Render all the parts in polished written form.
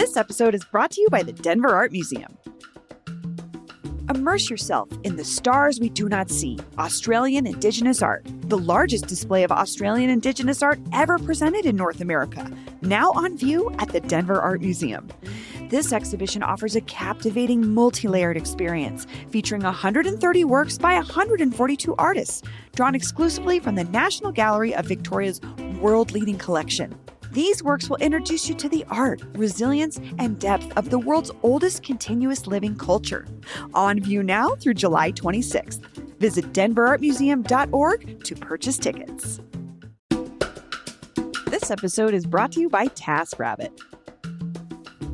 This episode is brought to you by the Denver Art Museum. Immerse yourself in the stars we do not see, Australian Indigenous art, the largest display of Australian Indigenous art ever presented in North America, now on view at the Denver Art Museum. This exhibition offers a captivating, multi-layered experience featuring 130 works by 142 artists, drawn exclusively from the National Gallery of Victoria's world-leading collection. These works will introduce you to the art, resilience, and depth of the world's oldest continuous living culture. On view now through July 26th. Visit denverartmuseum.org to purchase tickets. This episode is brought to you by TaskRabbit.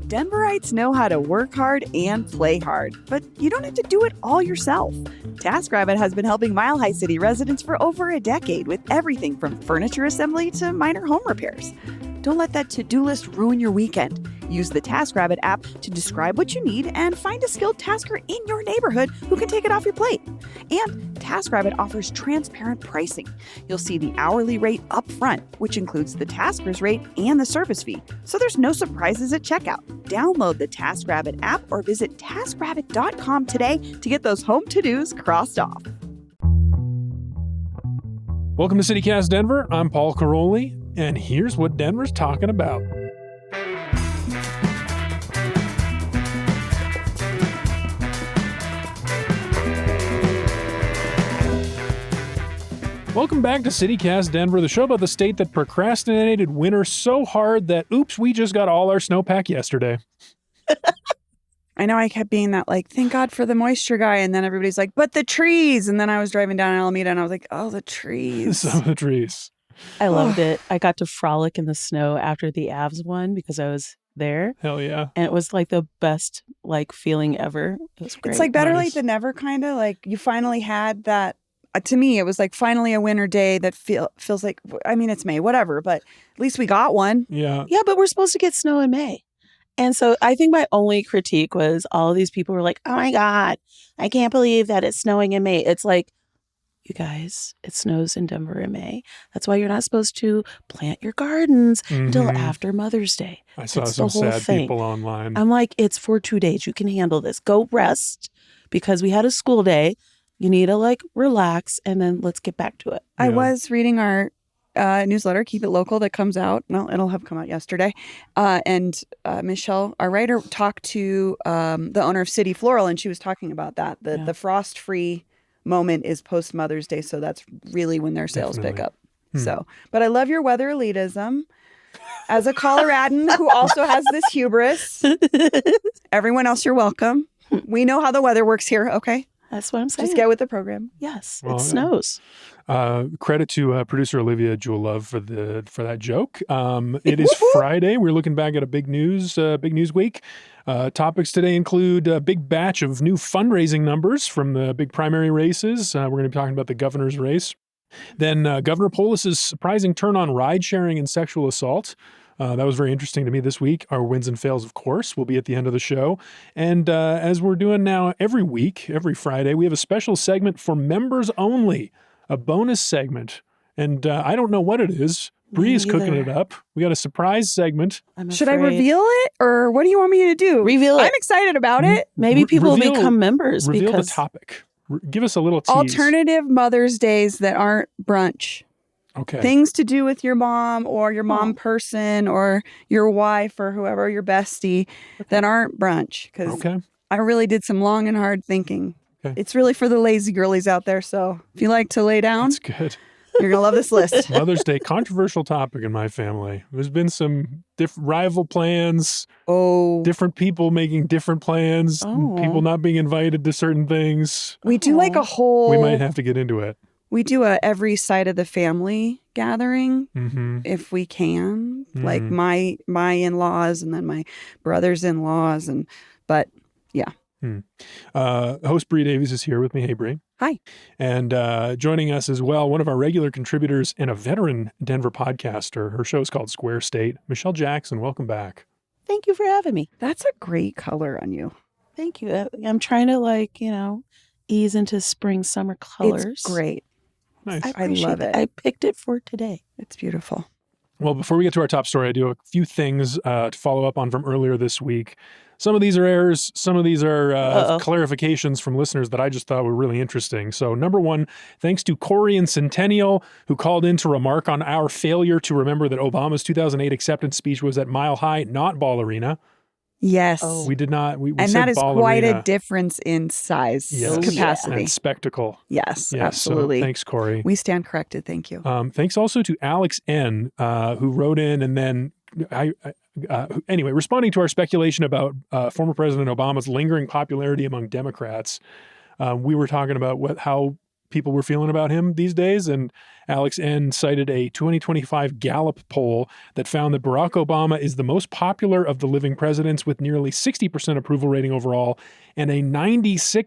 Denverites know how to work hard and play hard, but you don't have to do it all yourself. TaskRabbit has been helping Mile High City residents for over a decade with everything from furniture assembly to minor home repairs. Don't let that to-do list ruin your weekend. Use the TaskRabbit app to describe what you need and find a skilled tasker in your neighborhood who can take it off your plate. And TaskRabbit offers transparent pricing. You'll see the hourly rate up front, which includes the tasker's rate and the service fee, so there's no surprises at checkout. Download the TaskRabbit app or visit taskrabbit.com today to get those home to-dos crossed off. Welcome to CityCast Denver. I'm Paul Caroli, and here's what Denver's talking about. Welcome back to CityCast Denver, the show about the state that procrastinated winter so hard that, oops, we just got all our snowpack yesterday. I know I kept being that, like, thank God for the moisture guy. And then everybody's like, but the trees. And then I was driving down Alameda and I was like, oh, the trees. Some of the trees. I loved it. I got to frolic in the snow after the Avs won because I was there. Hell yeah. And it was like the best feeling ever. It was great. It's like better Nice. late than never, kind of. Like you finally had that. To me, it was like finally a winter day that feels like, I mean, it's May, whatever, but at least we got one. Yeah. Yeah, but we're supposed to get snow in May. And so I think my only critique was all of these people were like, oh my God, I can't believe that it's snowing in May. It's like, you guys, it snows in Denver in May. That's why you're not supposed to plant your gardens until after Mother's Day. I saw That's some the whole sad thing. people online. I'm like, it's for 2 days. You can handle this. Go rest because we had a school day. You need to relax and then let's get back to it. I Yeah. was reading our newsletter, Keep It Local, that comes out. Well, it'll have come out yesterday. And Michelle, our writer, talked to the owner of City Floral, and she was talking about that. The frost-free moment is post-Mother's Day, so that's really when their sales pick Definitely. up. So, but I love your weather elitism. As a Coloradan who also has this hubris, everyone else, you're welcome. We know how the weather works here, okay? That's what I'm saying. Just get with the program. Yes, Well, it snows. Credit to producer Olivia Jewel Love for that joke. It is Friday. We're looking back at a big news week. Topics today include a big batch of new fundraising numbers from the big primary races. We're going to be talking about the governor's race. Then Governor Polis's surprising turn on ride sharing and sexual assault. That was very interesting to me this week. Our wins and fails, of course, will be at the end of the show. And as we're doing now every week, every Friday, we have a special segment for members only, a bonus segment. And I don't know what it is. Bree is cooking it up. We got a surprise segment. Should I reveal it, or what do you want me to do? Reveal it. I'm excited about it. Maybe people will Reveal- become members Reveal because the topic. Give us a little tease. Alternative Mother's Days that aren't brunch. Okay. Things to do with your mom or your mom person or your wife or whoever, your bestie, that aren't brunch. Because I really did some long and hard thinking. Okay. It's really for the lazy girlies out there. So if you like to lay down, That's good. you're going to love this list. Mother's Day, controversial topic in my family. There's been some rival plans. Oh. Different people making different plans. Oh. People not being invited to certain things. We do like a whole... We might have to get into it. We do a every side of the family gathering if we can, like my in-laws and then my brother's in-laws, but yeah. Host Bree Davies is here with me. Hey, Bree. Hi. And joining us as well, one of our regular contributors and a veteran Denver podcaster. Her show is called Square State. Michelle Jackson, welcome back. Thank you for having me. That's a great color on you. Thank you. I'm trying to ease into spring, summer colors. It's great. Nice. I love it. I picked it for today. It's beautiful. Well, before we get to our top story, I do have a few things to follow up on from earlier this week. Some of these are errors. Some of these are clarifications from listeners that I just thought were really interesting. So number one, thanks to Corey and Centennial, who called in to remark on our failure to remember that Obama's 2008 acceptance speech was at Mile High, not Ball Arena. Yes. Oh. We did not. We And said that is Ball quite Arena. a difference in size, Yes. capacity. And spectacle. Yes, Yes, absolutely. So thanks, Corey. We stand corrected. Thank you. Thanks also to Alex N., who wrote in and then anyway, responding to our speculation about former President Obama's lingering popularity among Democrats. We were talking about how people were feeling about him these days, and Alex N. cited a 2025 Gallup poll that found that Barack Obama is the most popular of the living presidents with nearly 60% approval rating overall and a 96%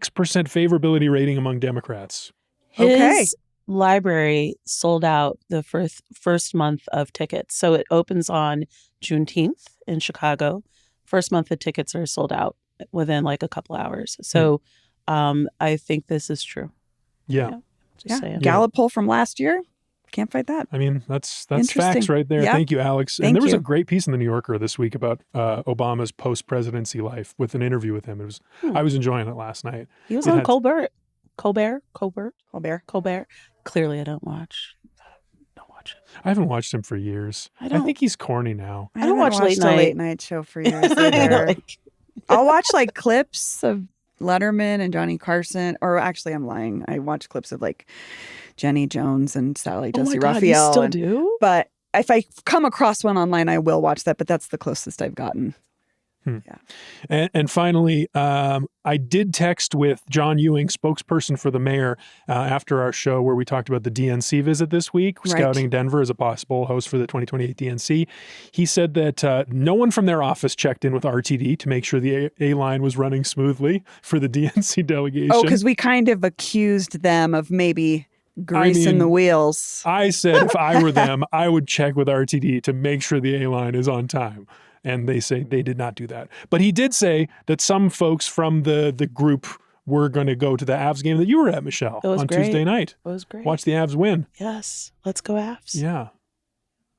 favorability rating among Democrats. His library sold out the first month of tickets. So it opens on Juneteenth in Chicago. First month of tickets are sold out within like a couple hours. So I think this is true. Yeah. Just saying. Gallup poll from last year. Can't fight that. I mean, that's Interesting. facts right there. Yeah. Thank you, Alex. Thank And there was you. a great piece in the New Yorker this week about Obama's post-presidency life with an interview with him. It was I was enjoying it last night. He was It on had- Colbert. Clearly, I don't watch. Don't watch it. I haven't watched him for years. I don't- think he's corny now. I don't haven't watch watched late a night. late night show for years either. Like, I'll watch like clips of Letterman and Johnny Carson, or actually, I'm lying. I watch clips of like Jenny Jones and Sally oh my Jesse God, you Raphael. still do? But if I come across one online, I will watch that. But that's the closest I've gotten. And finally, I did text with John Ewing, spokesperson for the mayor, after our show where we talked about the DNC visit this week, Right. scouting Denver as a possible host for the 2028 DNC. He said that no one from their office checked in with RTD to make sure the A-line was running smoothly for the DNC delegation. Oh, because we kind of accused them of maybe greasing the wheels. I said if I were them, I would check with RTD to make sure the A-line is on time. And they say they did not do that. But he did say that some folks from the group were going to go to the Avs game that you were at, Michelle, It was on great. Tuesday night. It was great. Watch the Avs win. Yes. Let's go Avs. Yeah.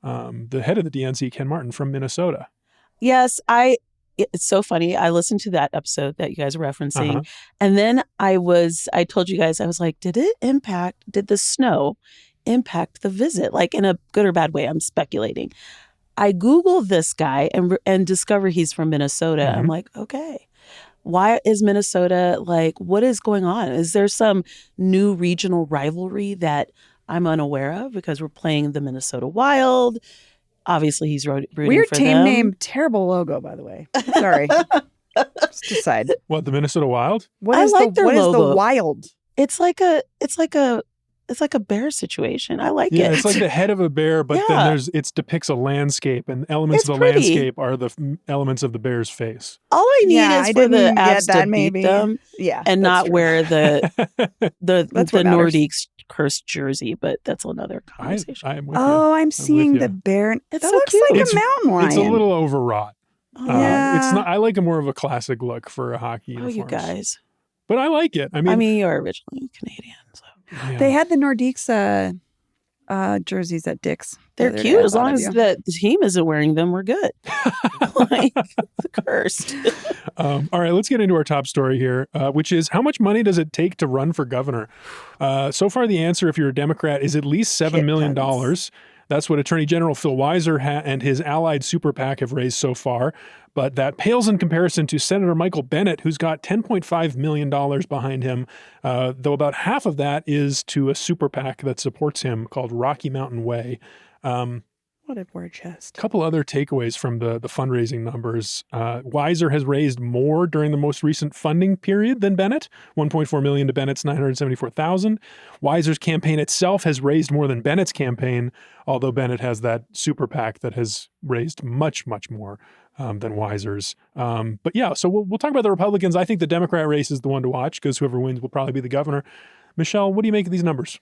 The head of the DNC, Ken Martin from Minnesota. Yes. It's so funny. I listened to that episode that you guys were referencing. Uh-huh. And then I told you guys, I was like, did the snow impact the visit? Like in a good or bad way? I'm speculating. I Googled this guy and discover he's from Minnesota. Mm-hmm. I'm like, okay, why is Minnesota like, what is going on? Is there some new regional rivalry that I'm unaware of because we're playing the Minnesota Wild? Obviously, he's rooting Weird for team them. name, terrible logo, by the way. Sorry. Just decide. What, the Minnesota Wild? What I is like their what is logo. the Wild? It's like a bear situation. I like Yeah, it. it's like the head of a bear, but Yeah. then it depicts a landscape, and elements It's of the pretty. landscape are the elements of the bear's face. All I need Yeah, is I for the didn't get Avs that, to maybe. beat them Yeah. and that's not true. wear the That's what matters. Nordiques cursed jersey, but that's another conversation. I'm with you. Oh, I'm with seeing you. the bear. It's That so looks cute. like It's- a mountain lion. It's a little overwrought. Yeah. It's not. I like a more of a classic look for a hockey Oh, uniforms. you guys. But I like it. I mean, you're originally Canadian, so yeah. They had the Nordiques jerseys at Dick's. the they're other day. cute. I As thought long of as you. the team isn't wearing them, we're good. Like, cursed. All right, let's get into our top story here, which is how much money does it take to run for governor? So far, the answer, if you're a Democrat, is at least $7 million. Shit That's what Attorney General Phil Weiser and his allied super PAC have raised so far. But that pales in comparison to Senator Michael Bennet, who's got $10.5 million behind him, though about half of that is to a super PAC that supports him called Rocky Mountain Way. What a word chest. Couple other takeaways from the fundraising numbers. Weiser has raised more during the most recent funding period than Bennett, $1.4 million to Bennett's $974,000. Weiser's campaign itself has raised more than Bennett's campaign, although Bennett has that super PAC that has raised much, much more than Weiser's. But yeah, so we'll talk about the Republicans. I think the Democrat race is the one to watch because whoever wins will probably be the governor. Michelle, what do you make of these numbers?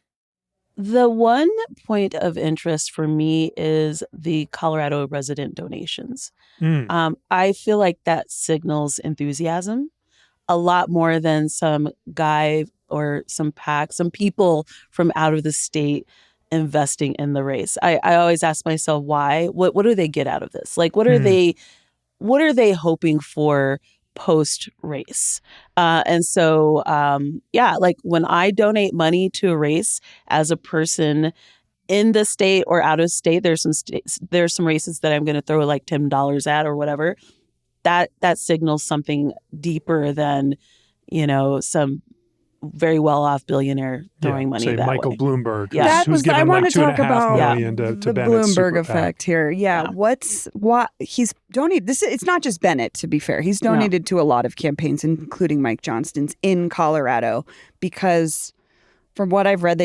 The one point of interest for me is the Colorado resident donations. I feel like that signals enthusiasm a lot more than some guy or some PAC, some people from out of the state investing in the race. I always ask myself why. What do they get out of this? Like, what are they hoping for post race? And so, like when I donate money to a race as a person in the state or out of state, there's some races that I'm going to throw like $10 at or whatever. That signals something deeper than, some very well-off billionaire throwing money say that Michael way. Bloomberg, Yeah. who's given I want like to talk $2.5 about million to the Bennett's Bloomberg super PAC. effect here. Yeah, what he's donated. It's not just Bennett, to be fair. He's donated to a lot of campaigns, including Mike Johnston's in Colorado, because from what I've read,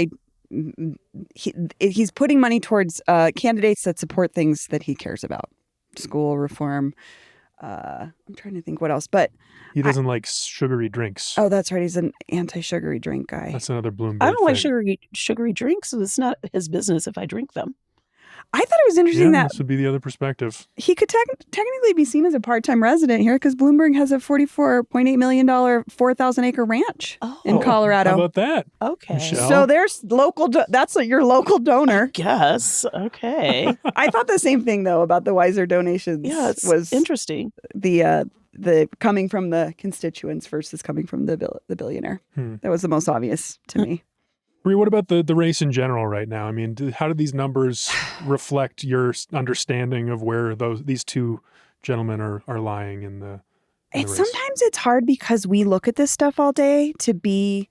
he's putting money towards candidates that support things that he cares about, school reform. I'm trying to think what else, but he doesn't like sugary drinks. Oh, that's right. He's an anti-sugary drink guy. That's another Bloomberg I don't like thing. sugary drinks, so it's not his business if I drink them. I thought it was interesting that this would be the other perspective. he could technically be seen as a part-time resident here because Bloomberg has a $44.8 million 4,000-acre ranch in Colorado. How about that? Okay. Michelle? So there's local. That's your local donor. Yes. Okay. I thought the same thing though about the Weiser donations. Yeah, it's was interesting. The coming from the constituents versus coming from the billionaire. That was the most obvious to me. Bree, what about the race in general right now? I mean, how do these numbers reflect your understanding of where these two gentlemen are lying in the race? Sometimes it's hard because we look at this stuff all day to be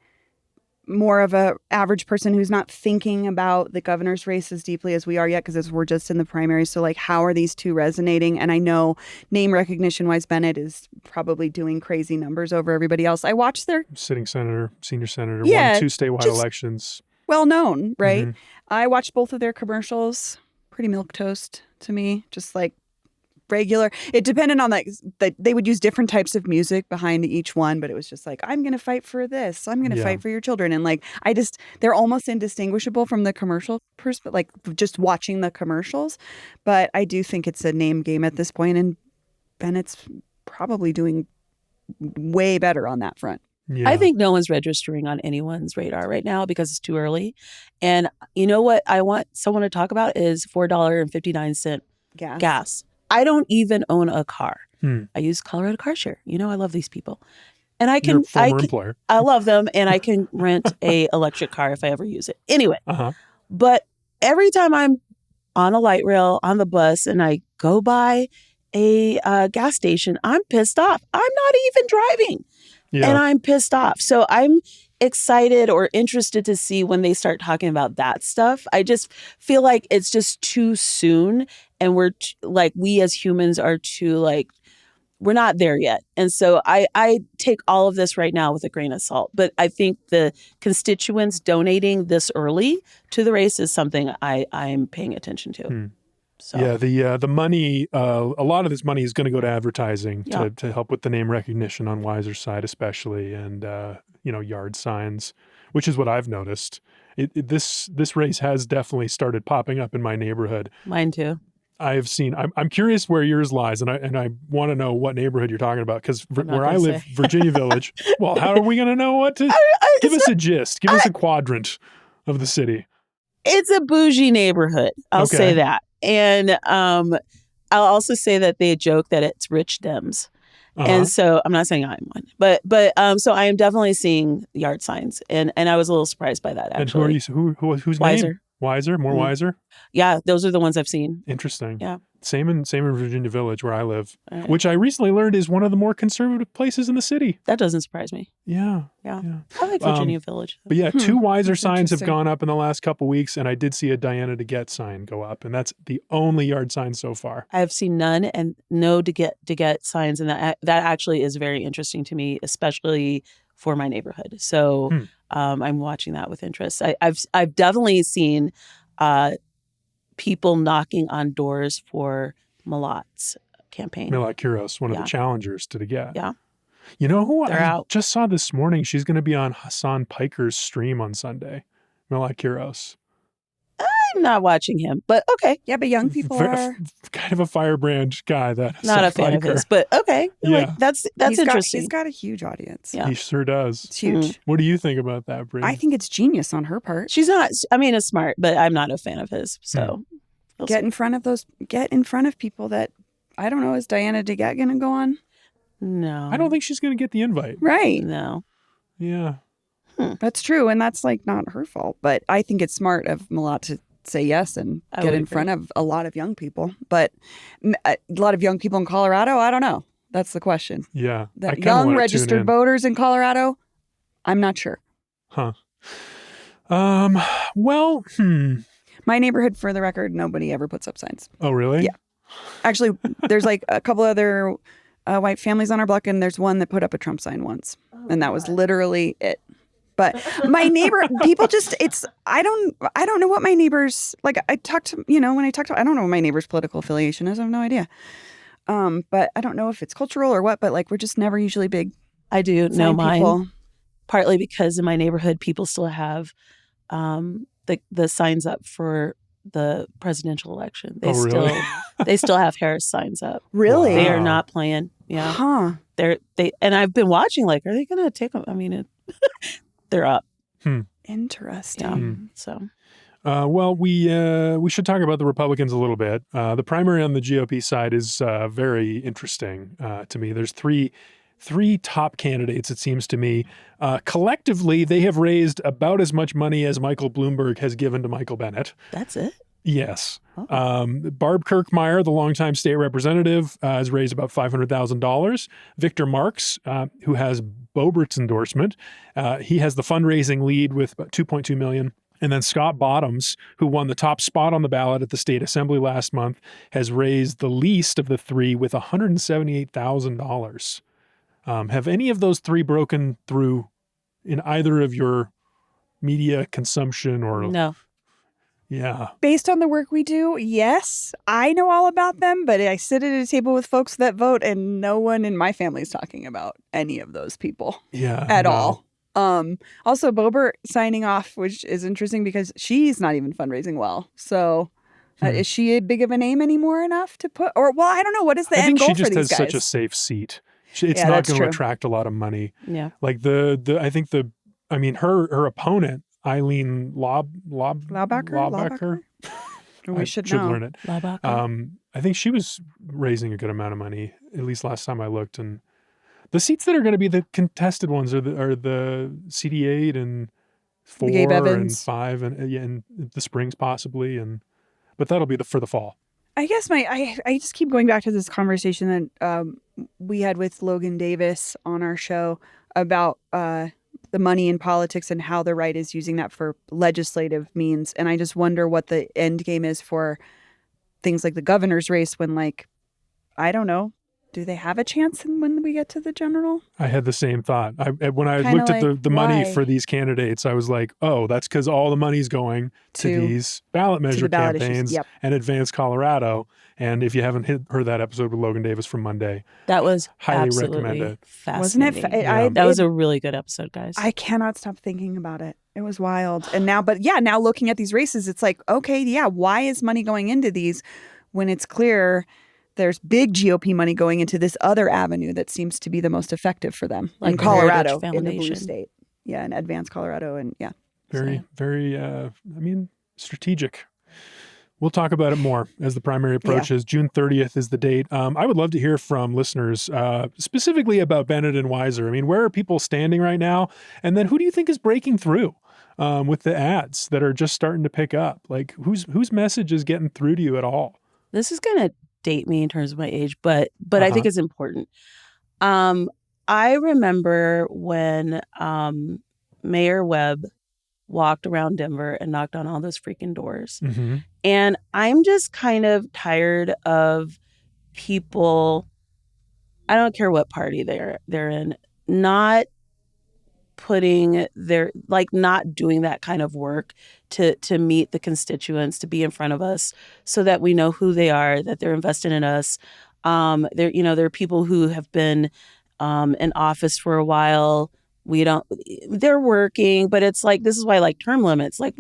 more of a average person who's not thinking about the governor's race as deeply as we are yet because we're just in the primary. So like, how are these two resonating? And I know name recognition wise, Bennett is probably doing crazy numbers over everybody else. I watched their sitting senator, senior senator, Yeah, won 2 statewide elections. well known, right? Mhm. I watched both of their commercials. Pretty milquetoast to me, just like regular. It depended on that they would use different types of music behind each one, but it was just like, I'm going to fight for this. I'm going to fight for your children. And like, they're almost indistinguishable from the commercial perspective, like just watching the commercials. But I do think it's a name game at this point, and Bennett's probably doing way better on that front. Yeah. I think no one's registering on anyone's radar right now because it's too early. And you know what I want someone to talk about is $4.59 gas. I don't even own a car. I use Colorado Car Share. I love these people. And I can Your former employer. I love them, and I can rent a electric car if I ever use it. Anyway, but every time I'm on a light rail, on the bus, and I go by a gas station, I'm pissed off. I'm not even driving. And I'm pissed off. So I'm excited or interested to see when they start talking about that stuff. I just feel like it's just too soon. And we as humans are we're not there yet. And so I take all of this right now with a grain of salt. But I think the constituents donating this early to the race is something I'm paying attention to. So. Yeah, the money, a lot of this money is going to go to advertising to help with the name recognition on Weiser's side, especially, and yard signs, which is what I've noticed. This race has definitely started popping up in my neighborhood. Mine too. I've seen. I'm curious where yours lies, and I want to know what neighborhood you're talking about because where I live, Virginia Village. Well, how are we going to know what to? Give us a gist. Give us a quadrant of the city. It's a bougie neighborhood. I'll say that. And I'll also say that they joke that it's rich Dems. And so I'm not saying I'm one, but so I am definitely seeing yard signs, and I was a little surprised by that. Actually. And who are you? Who's Weiser? name? Weiser, more Weiser. Yeah, those are the ones I've seen. Interesting. Yeah. Same in Virginia Village where I live, Right. which I recently learned is one of the more conservative places in the city. That doesn't surprise me. Yeah. I like Virginia Village. But yeah, 2 Weiser signs have interesting. gone up in the last couple weeks, and I did see a Diana to Get sign go up, and that's the only yard sign so far. I have seen none and no to get signs, and that actually is very interesting to me, especially for my neighborhood. So I'm watching that with interest. I've definitely seen people knocking on doors for Malat's campaign. Milat Kuros, one of the challengers to the Get. Yeah. You know who They're out. just saw this morning? She's going to be on Hassan Piker's stream on Sunday. Milat Kuros. I'm not watching him, but okay. Yeah, but young people are. Kind of a firebrand guy. That Not a fan of his, but okay. Yeah. Like, that's He's interesting. got a huge audience. Yeah. He sure does. It's huge. What do you think about that, Brie? I think it's genius on her part. She's not. I mean, it's smart, but I'm not a fan of his. So we'll Get see. in front of people that I don't know. Is Diana DeGette going to go on? No, I don't think she's going to get the invite. Right. No. Yeah. That's true, and that's like not her fault. But I think it's smart of Malat to say yes and I get would in agree. front of a lot of young people. But a lot of young people in Colorado, I don't know. That's the question. Yeah. I That kinda young wanna tune registered in. voters in Colorado, I'm not sure. Huh. Well, My neighborhood, for the record, nobody ever puts up signs. Oh, really? Yeah. Actually, there's like a couple other white families on our block, and there's one that put up a Trump sign once, and that was literally it. But my neighbor, people just, I don't know what my neighbors, like I talked to, I don't know what my neighbor's political affiliation is. I have no idea. But I don't know if it's cultural or what, but like, we're just never usually big. I do know sign mine. people. Partly because in my neighborhood, people still have the signs up for the presidential election. They Oh, really? they still have Harris signs up. Really? They are Wow. not playing. Yeah, Huh. and I've been watching. Like, are they going to take them? I mean, they're up. Interesting. Yeah. So Well, we should talk about the Republicans a little bit. The primary on the GOP side is very interesting to me. There's three top candidates, it seems to me. Collectively, they have raised about as much money as Michael Bloomberg has given to Michael Bennett. that's it. Yes. Oh. Barb Kirkmeyer, the longtime state representative, has raised about $500,000. Victor Marks, who has Boebert's endorsement, he has the fundraising lead with about $2.2 million. And then Scott Bottoms, who won the top spot on the ballot at the state assembly last month, has raised the least of the three with $178,000. Have any of those three broken through in either of your media consumption or No. Yeah. Based on the work we do, yes, I know all about them, but I sit at a table with folks that vote, and no one in my family is talking about any of those people Yeah. at no. all. Also, Boebert signing off, which is interesting because she's not even fundraising well. So, is she a big of a name anymore enough to put? Or, well, I don't know. What is the I end think goal she for just these has guys? such a safe seat. It's Yeah, not that's going to true. attract a lot of money. Yeah. Like her opponent, Eileen Laubacher. We should know. learn it. Labacher. I think she was raising a good amount of money, at least last time I looked. And the seats that are going to be the contested ones are the CD8 and 4 Gabe and Evans. 5 and the Springs possibly, but that'll be for the fall. I guess I just keep going back to this conversation that we had with Logan Davis on our show about the money in politics and how the right is using that for legislative means. And I just wonder what the end game is for things like the governor's race when, like, I don't know, do they have a chance when we get to the general? I had the same thought. When I Kinda looked at like, the money why? for these candidates, I was like, oh, that's because all the money's going to these ballot measure the ballot issues. campaigns Yep. and Advance Colorado. And if you haven't heard that episode with Logan Davis from Monday, That was highly absolutely recommend it. Wasn't it? fascinating. Yeah. That was a really good episode, guys. I cannot stop thinking about it. It was wild. And now, now looking at these races, it's like, okay, yeah, why is money going into these when it's clear there's big GOP money going into this other avenue that seems to be the most effective for them Like in the Colorado, Heritage in the blue Foundation. state. Yeah, in Advanced Colorado. And yeah. Very, very, strategic. We'll talk about it more as the primary approaches. June 30th is the date. I would love to hear from listeners, specifically about Bennett and Weiser. I mean, where are people standing right now? And then who do you think is breaking through with the ads that are just starting to pick up? Like, whose message is getting through to you at all? This is going to date me in terms of my age, but I think it's important. I remember when Mayor Webb walked around Denver and knocked on all those freaking doors. Mm-hmm. And I'm just kind of tired of people, I don't care what party they're in, not putting not doing that kind of work to meet the constituents, to be in front of us so that we know who they are, that they're invested in us. There are people who have been in office for a while, they're working, but it's like, this is why I like term limits. Like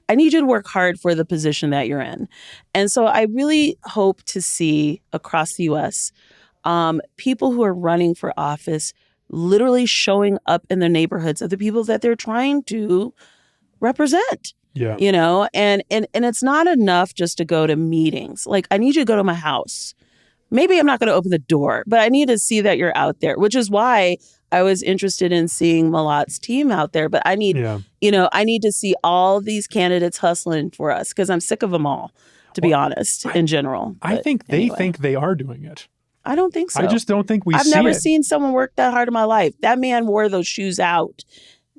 I need you to work hard for the position that you're in. And so I really hope to see across the US, people who are running for office literally showing up in the neighborhoods of the people that they're trying to represent. Yeah. And it's not enough just to go to meetings. Like, I need you to go to my house. Maybe I'm not going to open the door, but I need to see that you're out there, which is why I was interested in seeing Malat's team out there. But I need, I need to see all these candidates hustling for us because I'm sick of them all, to be honest, in general. I think they think they are doing it. I don't think so. I just don't think I've never seen someone work that hard in my life. That man wore those shoes out.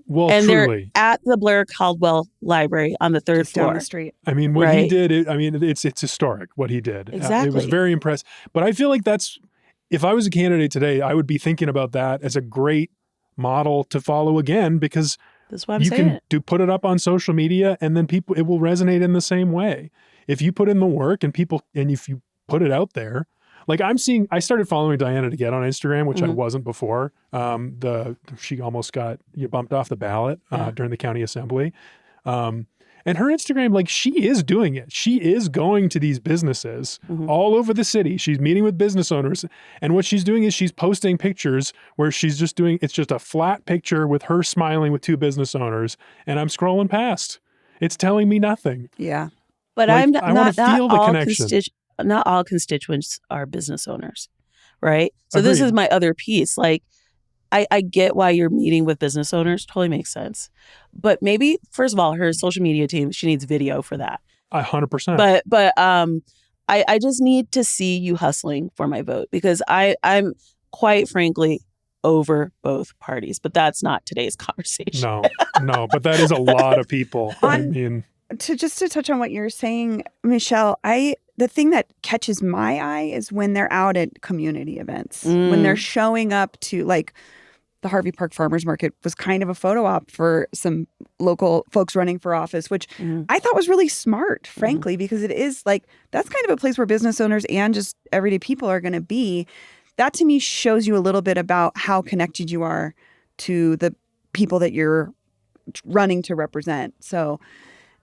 Well, and truly. They're at the Blair Caldwell Library on the third floor. Down the street. I mean, what he did, it's historic what he did. Exactly. It was very impressive. But I feel like if I was a candidate today, I would be thinking about that as a great model to follow again, because that's why I'm saying can put it up on social media and then it will resonate in the same way. If you put in the work and if you put it out there, like I started following Diana DeGette on Instagram, which I wasn't before. She almost got bumped off the ballot during the county assembly. And her Instagram, like, she is doing it. She is going to these businesses all over the city. She's meeting with business owners. And what she's doing is she's posting pictures where it's just a flat picture with her smiling with two business owners. And I'm scrolling past. It's telling me nothing. Yeah. But like, I'm I want to feel the connection. Not all constituents are business owners, right? So Agreed. This is my other piece. Like, I get why you're meeting with business owners. Totally makes sense. But maybe, first of all, her social media team, she needs video for that. 100%. But I just need to see you hustling for my vote, because I'm quite frankly over both parties. But that's not today's conversation. No, but that is a lot of people. I mean, to touch on what you're saying, Michelle, the thing that catches my eye is when they're out at community events, when they're showing up to, like, the Harvey Park Farmers Market was kind of a photo op for some local folks running for office, which I thought was really smart, frankly, because it is like, that's kind of a place where business owners and just everyday people are going to be. That to me shows you a little bit about how connected you are to the people that you're running to represent. So,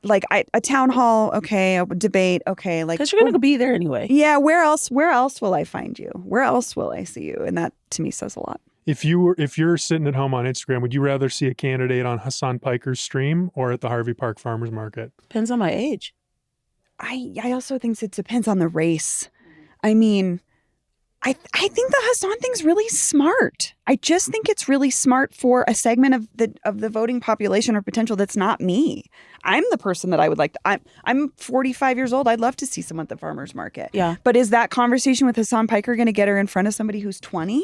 like, a town hall, okay, a debate, okay, like, because you're gonna be there anyway. Yeah, where else will I find you? Where else will I see you? And that to me says a lot. If you're sitting at home on Instagram, would you rather see a candidate on Hassan Piker's stream or at the Harvey Park Farmers Market? Depends on my age. I also think it depends on the race. I mean, I think the Hassan thing's really smart. I just think it's really smart for a segment of the voting population or potential that's not me. I'm the person that I would like to. I'm 45 years old. I'd love to see someone at the farmers market. Yeah. But is that conversation with Hassan Piker going to get her in front of somebody who's 20?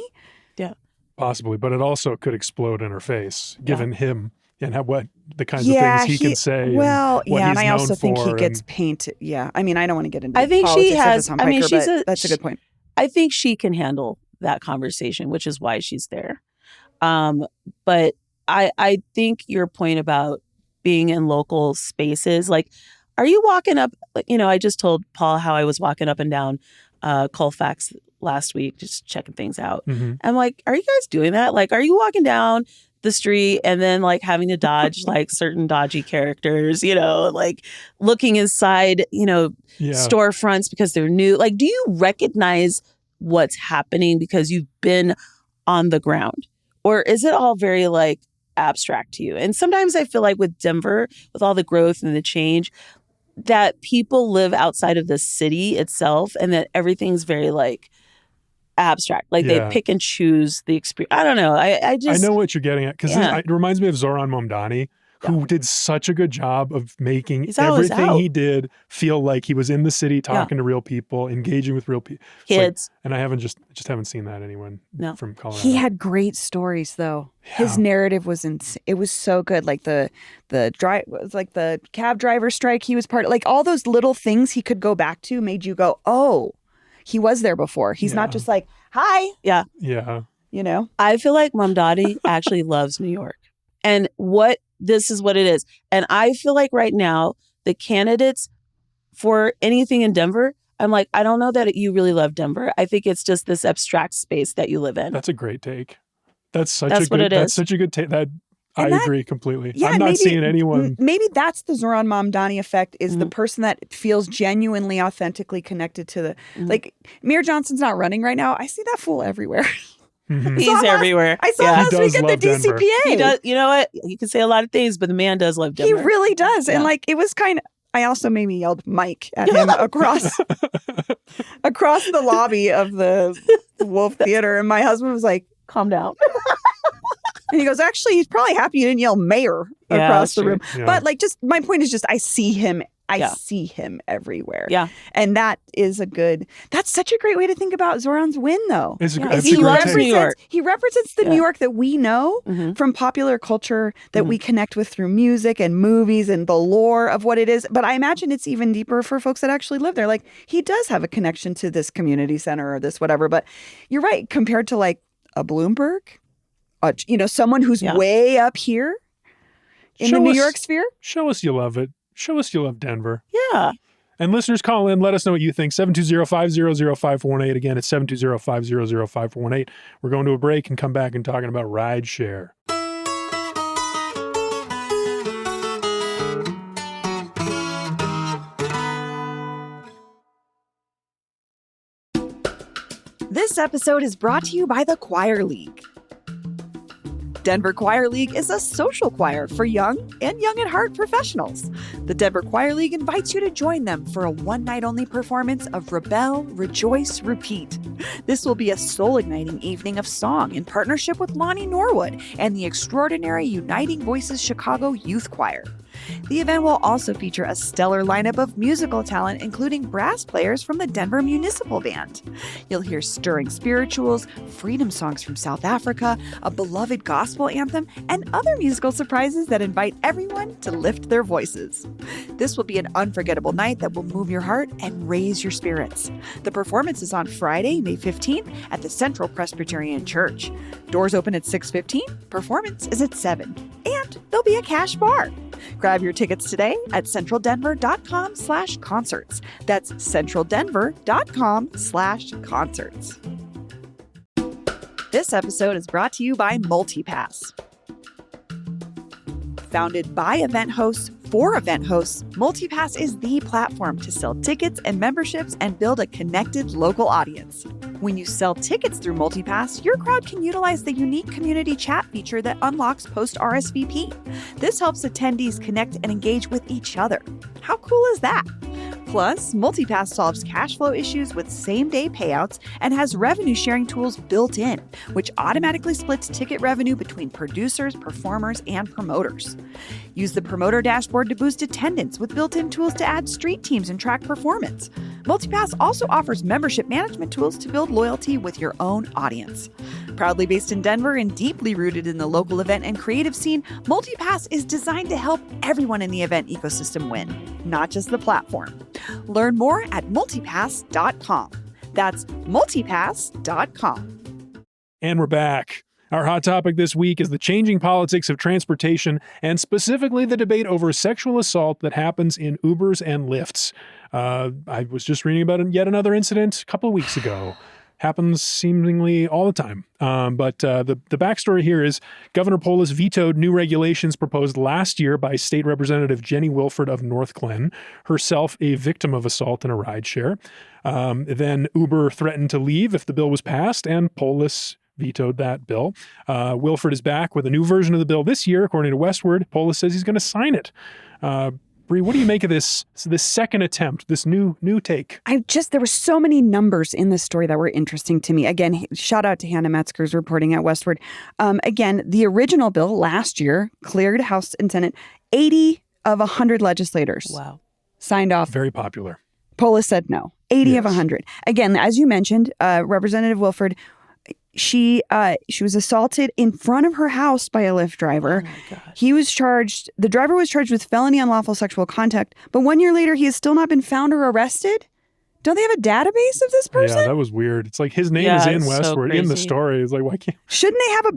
Yeah. Possibly, but it also could explode in her face, given him and what the kinds of things he can say. Well, and what and I he's also known think he for gets and- painted. Yeah, I mean, I don't want to get into. I think she politics of has. Hassan I mean, Piker, but that's a good point. I think she can handle that conversation, which is why she's there. But I think your point about being in local spaces, like, are you walking up? I just told Paul how I was walking up and down Colfax last week, just checking things out. I'm like, are you guys doing that? Like, are you walking down the street and then, like, having to dodge like certain dodgy characters, like looking inside, storefronts because they're new? Like, do you recognize what's happening because you've been on the ground? Or is it all very, like, abstract to you? And sometimes I feel like with Denver, with all the growth and the change, that people live outside of the city itself and that everything's very, like, abstract. Like, they pick and choose the experience. I don't know. I know what you're getting at, because it reminds me of Zoran Momdani, who did such a good job of making everything he did feel like he was in the city, talking to real people, engaging with real people. Kids. And I just haven't seen that anyone from Colorado. He had great stories, though. Yeah. His narrative was it was so good. Like the cab driver strike he was part of. Like, all those little things he could go back to made you go, oh, he was there before. He's not just like, hi. Yeah. Yeah. I feel like Mamdani actually loves New York. And this is what it is. And I feel like right now, the candidates for anything in Denver, I'm like, I don't know that you really love Denver. I think it's just this abstract space that you live in. That's a great take. That's such That's a what good. it That's is. such a good take. That I And that- agree completely. Yeah, I'm and not maybe- seeing anyone. Maybe that's the Zoran Mamdani effect, is the Mhm. person that feels genuinely, authentically connected to the, Mhm. like, Mayor Johnson's not running right now. I see that fool everywhere. Mhm. He's saw him last- everywhere. I saw Yeah. him He last does week at the love Denver. DCPA. He does. You know what? You can say a lot of things, but the man does love He Denver. really does. Yeah. And like, it was kind of, I also maybe yelled Mike at him across the lobby of the Wolf Theater. And my husband was like, Calm down. and he goes, actually, he's probably happy you didn't yell mayor Yeah, across that's the true. room. Yeah. But like, just my point is just, I see him. I Yeah. see him everywhere. Yeah. And that's such a great way to think about Zoran's win, though. It's a, Yeah. that's He a great loves take. New York. He represents the Yeah. New York that we know Mhm. from popular culture, that Mhm. we connect with through music and movies and the lore of what it is. But I imagine it's even deeper for folks that actually live there. Like, he does have a connection to this community center or this whatever. But you're right, compared to like a Bloomberg, someone who's Yeah. way up here in Show the New us- York sphere. Show us you love it. Show us you love Denver. Yeah. And listeners, call in. Let us know what you think. 720-500-5418. Again, it's 720-500-5418. We're going to a break and come back and talking about rideshare. This episode is brought to you by the Choir League. Denver Choir League is a social choir for young and young at heart professionals. The Denver Choir League invites you to join them for a one-night-only performance of Rebel, Rejoice, Repeat. This will be a soul-igniting evening of song in partnership with Lonnie Norwood and the extraordinary Uniting Voices Chicago Youth Choir. The event will also feature a stellar lineup of musical talent, including brass players from the Denver Municipal Band. You'll hear stirring spirituals, freedom songs from South Africa, a beloved gospel anthem, and other musical surprises that invite everyone to lift their voices. This will be an unforgettable night that will move your heart and raise your spirits. The performance is on Friday, May 15th at the Central Presbyterian Church. Doors open at 6:15, performance is at 7, and there'll be a cash bar. Grab your tickets today at centraldenver.com/concerts. That's centraldenver.com/concerts. This episode is brought to you by MultiPass. Founded by event hosts for event hosts, MultiPass is the platform to sell tickets and memberships and build a connected local audience. When you sell tickets through MultiPass, your crowd can utilize the unique community chat feature that unlocks post-RSVP. This helps attendees connect and engage with each other. How cool is that? Plus, MultiPass solves cash flow issues with same-day payouts and has revenue-sharing tools built in, which automatically splits ticket revenue between producers, performers, and promoters. Use the promoter dashboard to boost attendance with built-in tools to add street teams and track performance. MultiPass also offers membership management tools to build loyalty with your own audience. Proudly based in Denver and deeply rooted in the local event and creative scene, MultiPass is designed to help everyone in the event ecosystem win, not just the platform. Learn more at multipass.com. That's multipass.com. And we're back. Our hot topic this week is the changing politics of transportation, and specifically the debate over sexual assault that happens in Ubers and Lyfts. I was just reading about yet another incident a couple of weeks ago. Happens seemingly all the time. But the backstory here is Governor Polis vetoed new regulations proposed last year by State Representative Jenny Wilford of North Glen, herself a victim of assault in a rideshare. Then Uber threatened to leave if the bill was passed, and Polis vetoed that bill. Wilford is back with a new version of the bill this year, according to Westward. Polis says he's going to sign it. Bree, what do you make of this second attempt, this new take? There were so many numbers in this story that were interesting to me. Again, shout out to Hannah Metzger's reporting at Westward. Again, the original bill last year cleared House and Senate. 80 of 100 legislators Wow. signed off. Very popular. Polis said no. 80 of Yes. 100. Again, as you mentioned, Representative Wilford, she was assaulted in front of her house by a Lyft driver. Oh my God. The driver was charged with felony unlawful sexual contact, but 1 year later, he has still not been found or arrested. Don't they have a database of this person? Yeah, that was weird. It's like his name Yeah, is in it's so Westward in the crazy. story. It's like, why can't Shouldn't they have a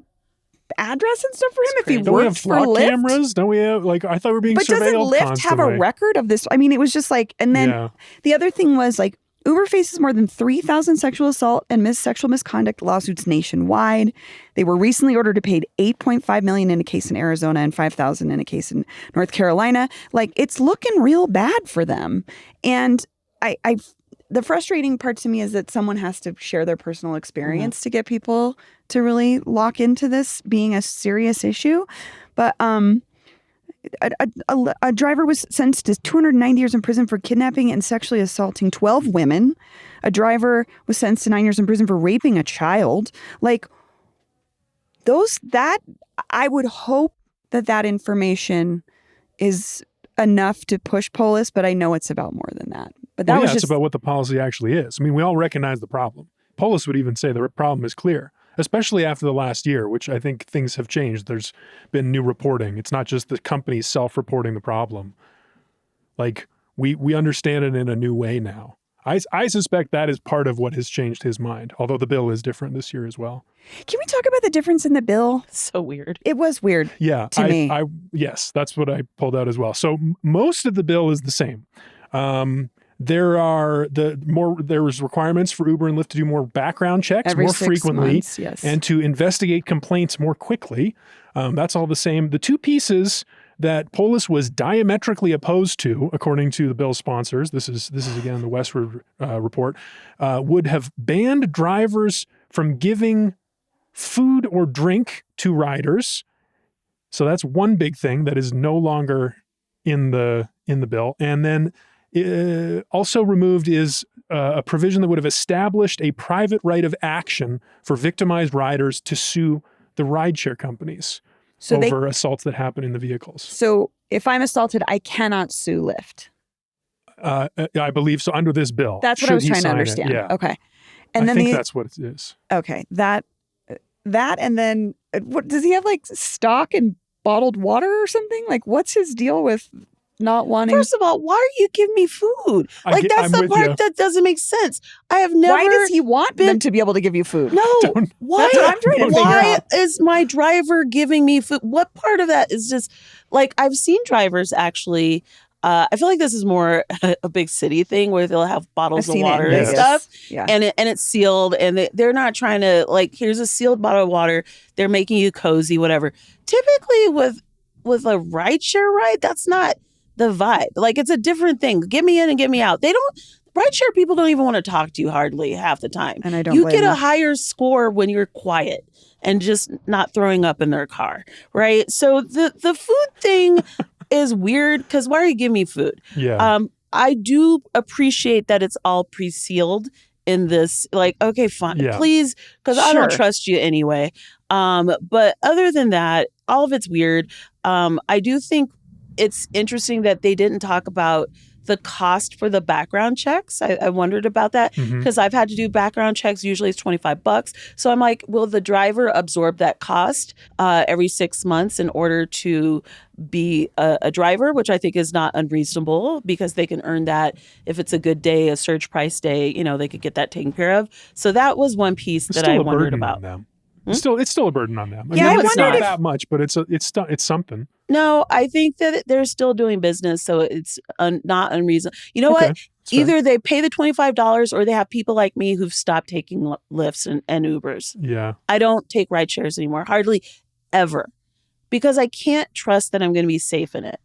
address and stuff for him if he crazy. don't we have worked for flock Lyft? cameras? Don't we have I thought we were being But doesn't surveilled Lyft constantly. have a record of this? I mean, it was just like, and then Yeah. the other thing was like, Uber faces more than 3,000 sexual assault and sexual misconduct lawsuits nationwide. They were recently ordered to pay $8.5 million in a case in Arizona and $5,000 in a case in North Carolina. Like, it's looking real bad for them. And the frustrating part to me is that someone has to share their personal experience to get people to really lock into this being a serious issue. But a driver was sentenced to 290 years in prison for kidnapping and sexually assaulting 12 women. A driver was sentenced to 9 years in prison for raping a child. Like, I would hope that information is enough to push Polis, but I know it's about more than that. But that was it's about what the policy actually is. I mean, we all recognize the problem. Polis would even say the problem is clear, especially after the last year, which I think things have changed. There's been new reporting. It's not just the companies self-reporting the problem. Like, we understand it in a new way now. I suspect that is part of what has changed his mind, although the bill is different this year as well. Can we talk about the difference in the bill? So weird. It was weird to me. Yes, that's what I pulled out as well. So most of the bill is the same. There was requirements for Uber and Lyft to do more background checks Every more 6 frequently months, yes. and to investigate complaints more quickly. That's all the same. The two pieces that Polis was diametrically opposed to, according to the bill's sponsors, this is again the Westward report, would have banned drivers from giving food or drink to riders. So that's one big thing that is no longer in the bill. And then also removed is a provision that would have established a private right of action for victimized riders to sue the rideshare companies over assaults that happen in the vehicles. So if I'm assaulted, I cannot sue Lyft. I believe so under this bill. That's what I was trying to understand. Yeah. Okay. And I think that's what it is. Okay. That and then what does he have, like stock in bottled water or something? Like, what's his deal with not wanting? First of all, why are you giving me food? That's the part that doesn't make sense. I have never. Why does he want them to be able to give you food? No. Why? That's what I'm trying to figure out. Why is my driver giving me food? What part of that is just like I've seen drivers actually. I feel like this is more a big city thing where they'll have bottles of water and stuff, and it's sealed, and they're not trying to like. Here's a sealed bottle of water. They're making you cozy, whatever. Typically, with a rideshare ride, that's not the vibe. Like, it's a different thing. Get me in and get me out. Rideshare people don't even want to talk to you hardly half the time. And I don't. You get a higher score when you're quiet and just not throwing up in their car, right? So the food thing is weird because why are you giving me food? Yeah. I do appreciate that it's all pre-sealed in this. Like, okay, fine, please, because I don't trust you anyway. But other than that, all of it's weird. I do think it's interesting that they didn't talk about the cost for the background checks. I wondered about that because I've had to do background checks. Usually it's $25. So I'm like, will the driver absorb that cost every 6 months in order to be a driver, which I think is not unreasonable because they can earn that if it's a good day, a surge price day, they could get that taken care of. So that was one piece that I wondered about. It's still a burden on them. Yeah, it's not that much, but it's something. No, I think that they're still doing business, so it's not unreasonable. You know what? Either they pay the $25 or they have people like me who've stopped taking Lyfts and Ubers. Yeah. I don't take ride shares anymore, hardly ever, because I can't trust that I'm going to be safe in it.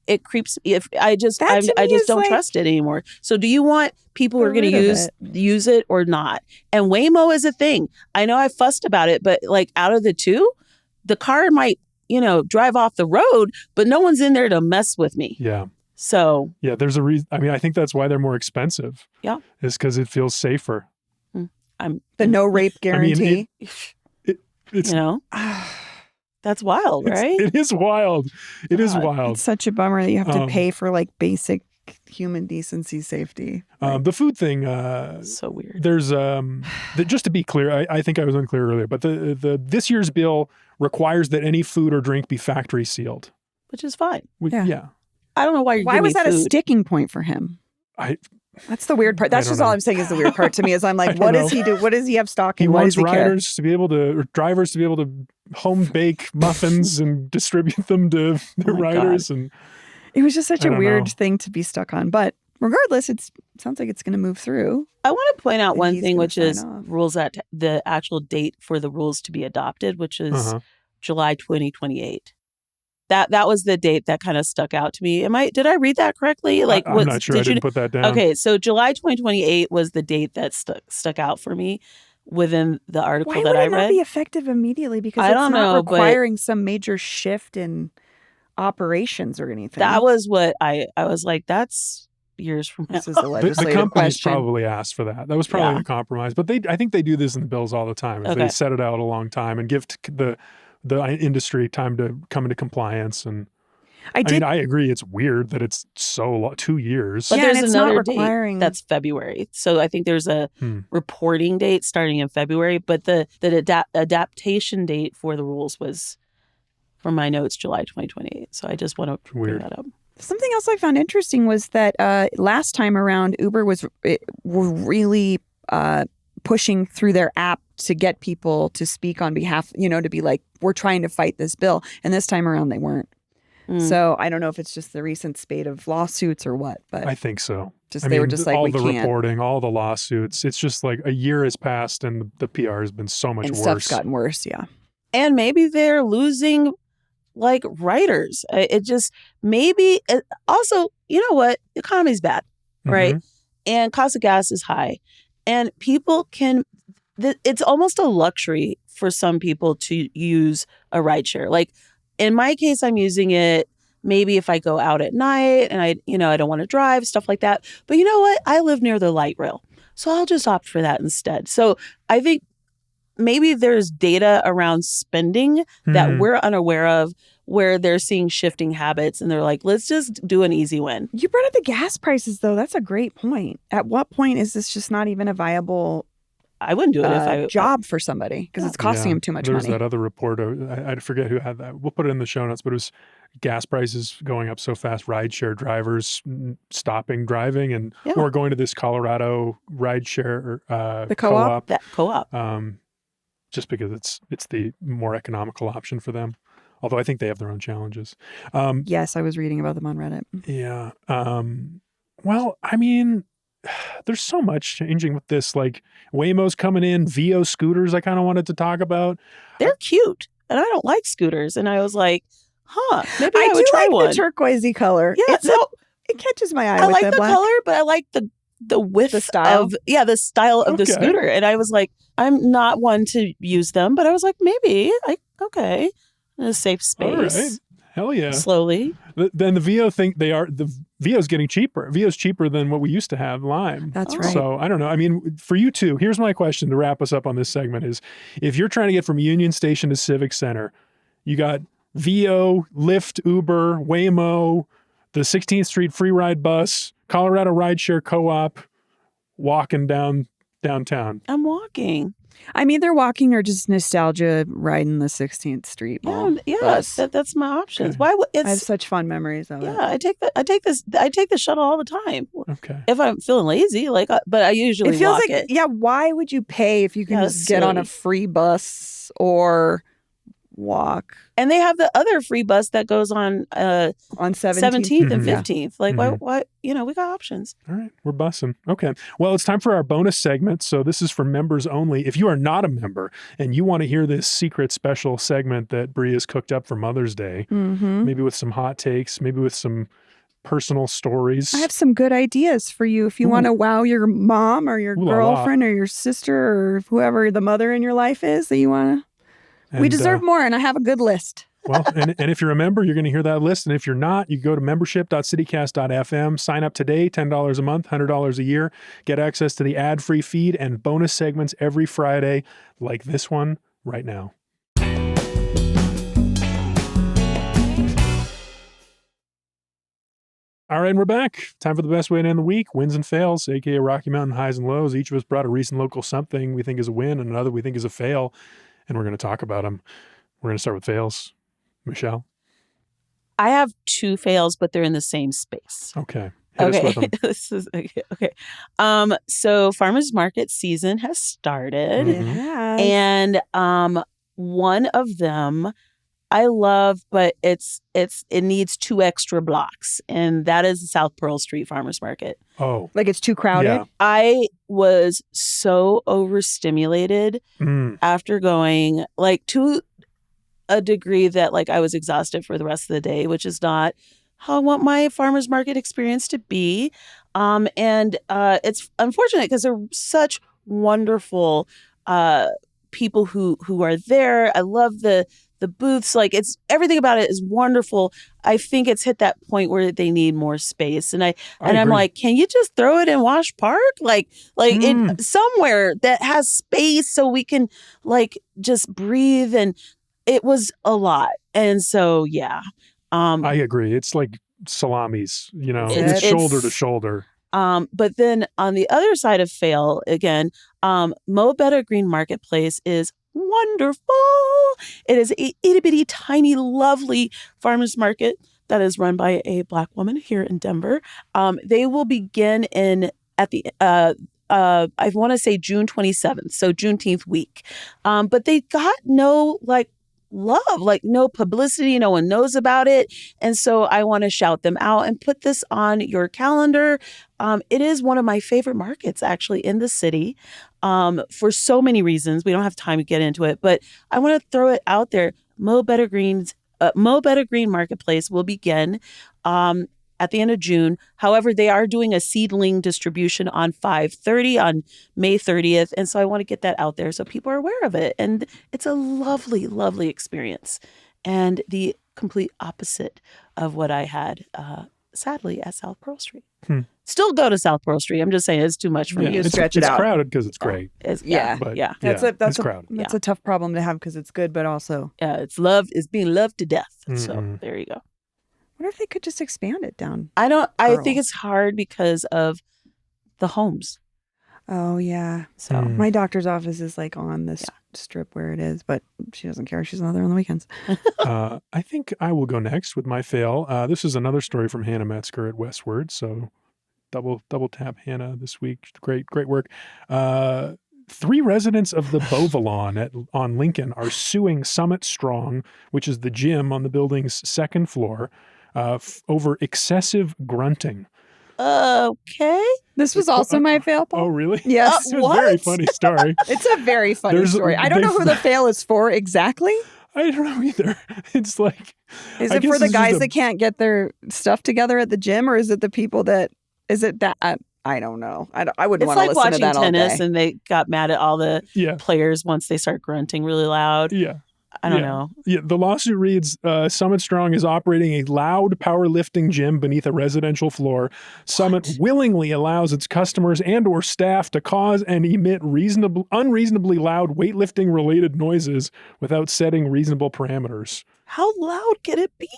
It creeps. I just don't trust it anymore. So do you want people who are going to use it or not? And Waymo is a thing. I know I fussed about it, but like out of the two, the car might, drive off the road, but no one's in there to mess with me. Yeah. So. Yeah, there's a reason. I mean, I think that's why they're more expensive. Yeah. Is because it feels safer. The no rape guarantee. I mean, it's that's wild, right? It is wild. It is wild. It's such a bummer that you have to pay for like basic human decency, safety. The food thing. So weird. There's just to be clear, I think I was unclear earlier, but the this year's bill requires that any food or drink be factory sealed, which is fine. Yeah. I don't know why you're. Why was that food. a sticking point for him? That's the weird part. That's just all I'm saying is the weird part to me is I'm like, what does he do? What does he have stocking? He wants riders to be able to, or drivers to be able to home bake muffins and distribute them to their riders. God. And it was just such a weird thing to be stuck on. But regardless, it sounds like it's going to move through. I want to point out And one he's thing, gonna which is sign off. rules that the actual date for the rules to be adopted, which is Uh-huh. July 2028. That was the date that kind of stuck out to me. Did I read that correctly? Like, I'm not sure. I didn't put that down. Okay, so July 2028 was the date that stuck out for me within the article Why that would I it not read. be effective immediately? Because I it's don't not know, but- requiring some major shift in operations or anything. That was what I was like, that's years from now. This is a The legislative companies question. probably asked for that. That was probably Yeah. a compromise. But I think they do this in the bills all the time. Is They Okay. set it out a long time and give the industry time to come into compliance. And I mean, I agree. It's weird that it's so long, 2 years. But Yeah, and there's it's not another requiring- date that's February. So I think there's a reporting date starting in February, but the adaptation date for the rules was, from my notes, July 2028. So I just want to bring Weird. that up. Something else I found interesting was that last time around, Uber were really pushing through their app to get people to speak on behalf, to be like, we're trying to fight this bill. And this time around, they weren't. So I don't know if it's just the recent spate of lawsuits or what, but I think so. they were just like, all we the can't. reporting, all the lawsuits. It's just like a year has passed and the PR has been so much And worse. stuff's gotten worse, yeah. And maybe they're losing like writers. It just also, you know what? The economy's bad, right? Mhm. And cost of gas is high. And people it's almost a luxury for some people to use a rideshare. Like in my case, I'm using it maybe if I go out at night and I don't want to drive, stuff like that. But you know what? I live near the light rail. So I'll just opt for that instead. So I think maybe there's data around spending that we're unaware of where they're seeing shifting habits and they're like, let's just do an easy win. You brought up the gas prices, though. That's a great point. At what point is this just not even a viable I wouldn't do it if I job for somebody because it's costing them too much There's money. that other report. I forget who had that. We'll put it in the show notes, but it was gas prices going up so fast, rideshare drivers stopping driving and or going to this Colorado rideshare The co-op? That co-op. Just because it's the more economical option for them. Although I think they have their own challenges. Yes, I was reading about them on Reddit. Yeah. Well, I mean, there's so much changing with this. Like Waymo's coming in, VO scooters I kind of wanted to talk about. They're cute. And I don't like scooters. And I was like, maybe I would do try like one. the turquoisey color. Yeah, It catches my eye I with like the the black. color, but I like the width The style? the style of the Okay. scooter. And I was like, I'm not one to use them, but I was like, maybe okay. In a safe space. All right. Hell yeah. Slowly. Then the VO the VO's getting cheaper. VO's cheaper than what we used to have Lime. That's right. So I don't know. I mean, for you two, here's my question to wrap us up on this segment is if you're trying to get from Union Station to Civic Center, you got VO, Lyft, Uber, Waymo, the 16th Street free ride bus, Colorado rideshare co-op, walking downtown. I'm walking. I'm either walking or just nostalgia riding the 16th Street Mall. bus. That's my options. Okay. Why would I have such fun memories of it. Yeah, I take the shuttle all the time. Okay. If I'm feeling lazy, but I usually It feels walk like, it. yeah, why would you pay if you can Yeah, just get on a silly. free bus or walk And they have the other free bus that goes on on 17th? 17th and Mhm. 15th. Like, Mhm. why? We got options. All right, we're bussing. Okay. Well, it's time for our bonus segment. So this is for members only. If you are not a member and you want to hear this secret special segment that Bree has cooked up for Mother's Day, Mm-hmm. maybe with some hot takes, maybe with some personal stories. I have some good ideas for you if you Ooh. want to wow your mom or your Ooh la la. girlfriend or your sister or whoever the mother in your life is that you want to. We And, deserve more, and I have a good list. Well, and if you're a member, you're going to hear that list. And if you're not, you go to membership.citycast.fm, sign up today, $10 a month, $100 a year, get access to the ad-free feed and bonus segments every Friday like this one right now. All right, and we're back. Time for the best way to end the week. Wins and fails, aka Rocky Mountain highs and lows. Each of us brought a recent local something we think is a win and another we think is a fail, and we're going to talk about them. We're going to start with fails. Michelle? I have two fails, but they're in the same space. Okay. Hit us with them. This is okay. So farmers market season has started, Mhm. Yeah. and one of them, I love, but it needs 2 extra blocks, and that is the South Pearl Street Farmers Market. Oh, Like it's too crowded. yeah. I was so overstimulated after going, like, to a degree that, like, I was exhausted for the rest of the day, which is not how I want my farmers market experience to be. And it's unfortunate because they're such wonderful people who are there. I love the booths. Like, it's everything about it is wonderful. I think it's hit that point where they need more space. And I'm agree. like, can you just throw it in Wash Park? Like in somewhere that has space so we can, like, just breathe. And it was a lot. And so, yeah. I agree. It's like salamis, It's- shoulder to shoulder. But then on the other side of fail, again, Mo Better Green Marketplace is wonderful. It is a itty bitty, tiny, lovely farmers market that is run by a Black woman here in Denver. They will begin at the I want to say June 27th, so Juneteenth week. But they got no love, like no publicity. No one knows about it. And so I want to shout them out and put this on your calendar. It is one of my favorite markets actually in the city for so many reasons. We don't have time to get into it, but I want to throw it out there. Mo Better Green Marketplace will begin at the end of June. However, they are doing a seedling distribution on 5/30 on May 30th. And so I want to get that out there so people are aware of it. And it's a lovely, lovely experience. And the complete opposite of what I had, sadly, at South Pearl Street. Still go to South Pearl Street. I'm just saying it's too much for me. You stretch it out. It's crowded because it's great. Yeah. Yeah. That's crowded. That's a tough problem to have because it's good, but also. Yeah, it's being loved to death. So there you go. What if they could just expand it down? I think it's hard because of the homes. Oh, yeah. So My doctor's office is like on this strip where it is, but she doesn't care. She's not there on the weekends. I think I will go next with my fail. This is another story from Hannah Metzger at Westward. So double tap Hannah this week. Great work. 3 residents of the Beauvalon on Lincoln are suing Summit Strong, which is the gym on the building's 2nd floor, over excessive grunting. Okay. This was also my fail, Paul. Oh, really? Yes. It's a very funny story. It's a very funny story. I don't know who the fail is for exactly. I don't know either. It's like... Is it for the guys that can't get their stuff together at the gym, or is it the people that... Is it that... I don't know. I wouldn't want to listen to that all day. It's like watching tennis and they got mad at all the players once they start grunting really loud. Yeah. I don't know. Yeah, the lawsuit reads, Summit Strong is operating a loud powerlifting gym beneath a residential floor. Summit willingly allows its customers and or staff to cause and emit unreasonably loud weightlifting-related noises without setting reasonable parameters. How loud can it be?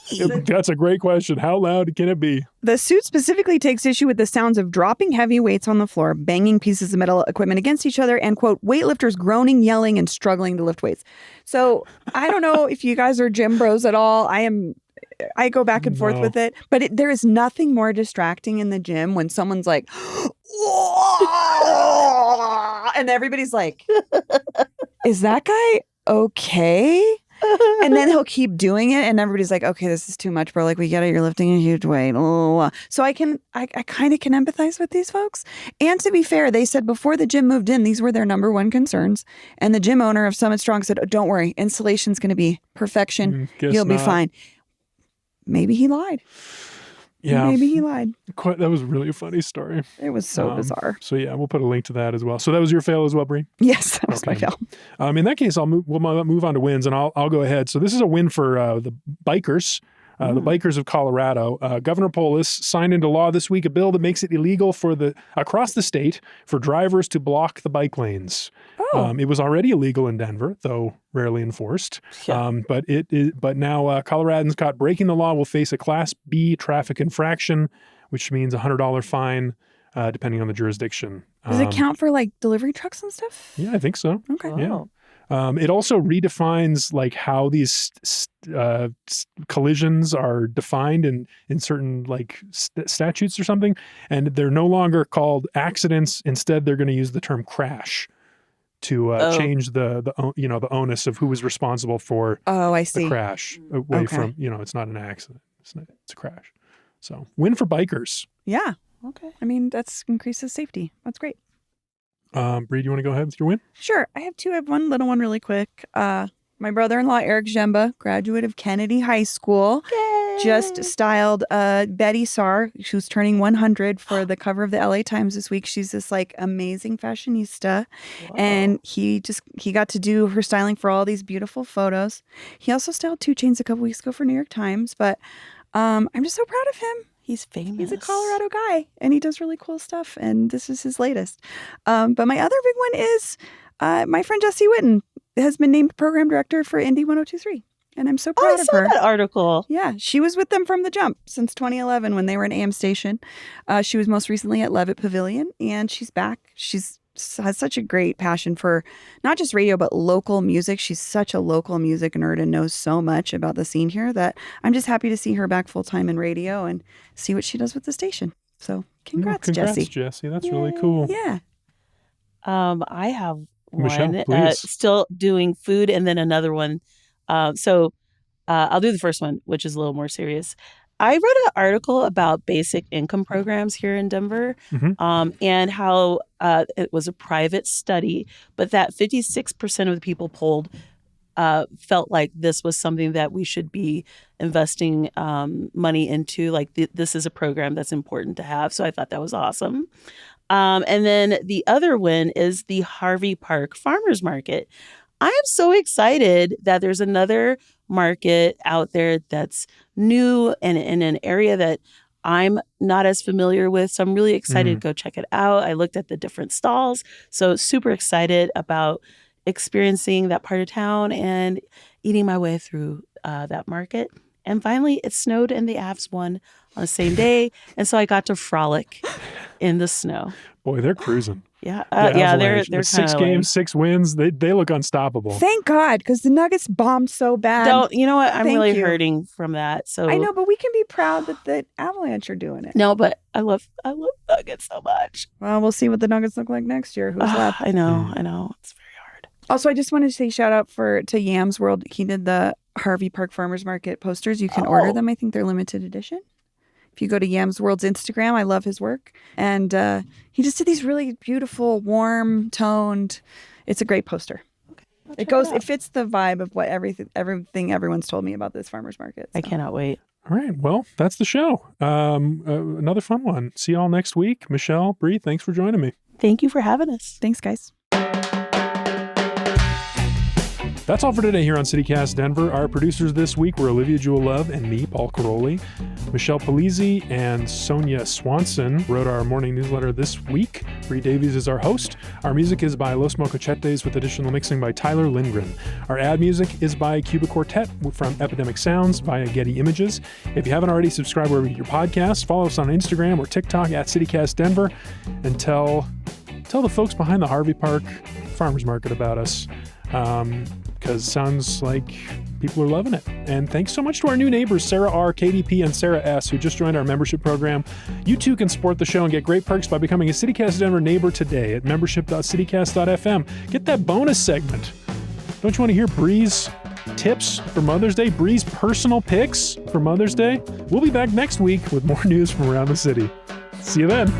That's a great question. How loud can it be? The suit specifically takes issue with the sounds of dropping heavy weights on the floor, banging pieces of metal equipment against each other, and, quote, weightlifters groaning, yelling, and struggling to lift weights. So I don't know if you guys are gym bros at all. I go back and forth with it, but there is nothing more distracting in the gym when someone's like, and everybody's like, is that guy okay? And then he'll keep doing it, and everybody's like, okay, this is too much, bro. Like, we get it. You're lifting a huge weight. So I kind of can empathize with these folks. And to be fair, they said before the gym moved in, these were their number one concerns. And the gym owner of Summit Strong said, oh, don't worry, installation's going to be perfection. You'll be fine. Maybe he lied. Yeah. Maybe he lied. That was really a funny story. It was so bizarre. So yeah, we'll put a link to that as well. So that was your fail as well, Bree? Yes, that was my fail. In that case, we'll move on to wins, and I'll go ahead. So this is a win for the bikers. The bikers of Colorado. Governor Polis signed into law this week a bill that makes it illegal across the state for drivers to block the bike lanes. It was already illegal in Denver, though rarely enforced. Yeah. But now Coloradans caught breaking the law will face a Class B traffic infraction, which means a $100 fine, depending on the jurisdiction. Does it count for like delivery trucks and stuff? Yeah, I think so. Okay. Yeah. It also redefines like how these collisions are defined in certain like statutes or something, and they're no longer called accidents. Instead, they're going to use the term crash to change the onus of who was responsible for Oh, I the see. crash away Okay. from, it's not an accident. It's a crash. So win for bikers. Yeah. Okay. I mean, that's increases safety. That's great. Bree, do you want to go ahead with your win? Sure. I have two. I have one little one really quick. My brother-in-law, Eric Jemba, graduate of Kennedy High School, just styled Betty Saar, who's turning 100 for the cover of the LA Times this week. She's this like amazing fashionista. Whoa. And he got to do her styling for all these beautiful photos. He also styled 2 Chainz a couple weeks ago for New York Times, but I'm just so proud of him. He's famous. He's a Colorado guy, and he does really cool stuff, and this is his latest. But my other big one is my friend Jessie Witten has been named program director for Indy 102.3, and I'm so proud I of saw her. that article. Yeah, she was with them from the jump since 2011 when they were an AM station. She was most recently at Levitt Pavilion, and she's back. She's has such a great passion for not just radio, but local music. She's such a local music nerd and knows so much about the scene here that I'm just happy to see her back full time in radio and see what she does with the station. So congrats, Congrats, Jessie. That's really cool. Yeah. I have Michelle, one please. still doing food, and then another one. So I'll do the first one, which is a little more serious. I read an article about basic income programs here in Denver, and how it was a private study, but that 56% of the people polled felt like this was something that we should be investing money into. Like this is a program that's important to have. So I thought that was awesome. And then the other one is the Harvey Park Farmers Market. I am so excited that there's another market out there that's new and in an area that I'm not as familiar with. So I'm really excited to go check it out. I looked at the different stalls. So super excited about experiencing that part of town and eating my way through that market. And finally, it snowed and the Avs won on the same day. And so I got to frolic in the snow. Boy, they're cruising. Yeah, Avalanche. they're With 6 games, 6 wins. They look unstoppable. Thank God, because the Nuggets bombed so bad. Don't you know what? I'm Thank really you. hurting from that. So I know, but we can be proud that the Avalanche are doing it. No, but I love Nuggets so much. Well, we'll see what the Nuggets look like next year. Who's left? I know. It's very hard. Also, I just wanted to say shout out to Yams World. He did the Harvey Park Farmers Market posters. You can order them. I think they're limited edition. If you go to Yams World's Instagram, I love his work. And he just did these really beautiful, warm toned. It's a great poster. Okay, it fits the vibe of what everything everyone's told me about this farmers market. So. I cannot wait. All right. Well, that's the show. Another fun one. See you all next week. Michelle, Bree, thanks for joining me. Thank you for having us. Thanks, guys. That's all for today here on CityCast Denver. Our producers this week were Olivia Jewell-Love and me, Paul Caroli. Michelle Polizzi and Sonia Swanson wrote our morning newsletter this week. Bree Davies is our host. Our music is by Los Mocochetes with additional mixing by Tyler Lindgren. Our ad music is by Cuba Quartet from Epidemic Sounds via Getty Images. If you haven't already, subscribe wherever you get your podcasts. Follow us on Instagram or TikTok at CityCast Denver, and tell the folks behind the Harvey Park Farmers Market about us. Because it sounds like people are loving it. And thanks so much to our new neighbors, Sarah R., KDP, and Sarah S., who just joined our membership program. You too can support the show and get great perks by becoming a CityCast Denver neighbor today at membership.citycast.fm. Get that bonus segment. Don't you want to hear Bree's tips for Mother's Day? Bree's personal picks for Mother's Day? We'll be back next week with more news from around the city. See you then.